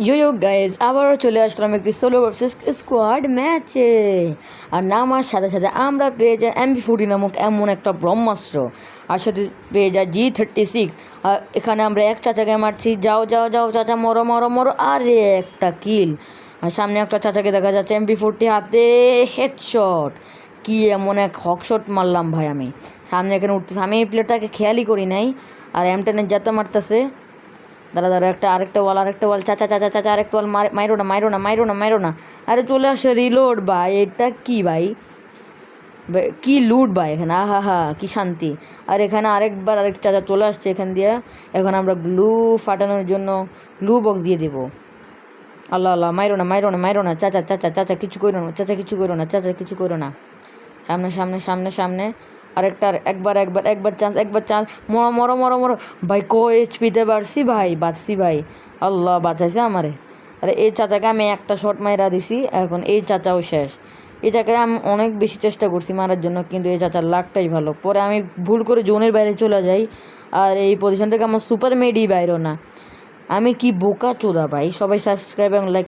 ইয়ো guys, আবারও চলে আসলাম একটি সোলো ভার্সেস স্কোয়াড ম্যাচে। আর নামার সাথে সাথে আমরা পেয়ে যাই MP40 নামক এমন একটা ব্রহ্মাস্ত্র, আর সাথে পেয়ে যাই G36। আর এখানে আমরা এক চাচাকে মারছি, যাও যাও যাও চাচা, মরো মরো মরো, আরে একটা কিল। আর সামনে একটা চাচাকে দেখা যাচ্ছে MP40 হাতে, হেডশট। কি এমন এক হকশট মারলাম ভাই আমি। সামনে এখানে উঠতেছে, আমি এই প্লেয়ারটাকে খেয়ালই করি নাই। আর M10 যেতে মারতেছে। দাঁড়া আরেকটা ওয়াল, চাচা চাচা চাচা, আরেকটা ওয়াল, মাইরো না। আরে চলে আসে রিলোড ভাই, এটা কি ভাই, কি লুট ভাই এখানে, আহা হা কি শান্তি। আর এখানে আরেক চাচা চলে আসছে এখান দিয়ে। এখন আমরা গ্লু ফাটানোর জন্য গ্লু বক্স দিয়ে দেবো। আল্লাহ আল্লাহ, মাইরো না চাচা চাচা চাচা কিছু করো না, চাচা কিছু করো না। সামনে আরেকটা, একবার চান্স, মরো ভাই। এইচপিতে বাড়ছি ভাই। আল্লাহ বাঁচাইছে আমারে। আরে এই চাচাকে আমি একটা শট মাইরা দিছি, এখন এই চাচাও শেষ। এই চাচাকে আমি অনেক বেশি চেষ্টা করছি মারার জন্য, কিন্তু এই চাচার লাকটাই ভালো। পরে আমি ভুল করে জোনের বাইরে চলে যাই, আর এই পজিশন থেকে আমার সুপার মেডি বাইরও না। আমি কি বোকা চোদা ভাই। সবাই সাবস্ক্রাইব এবং লাইক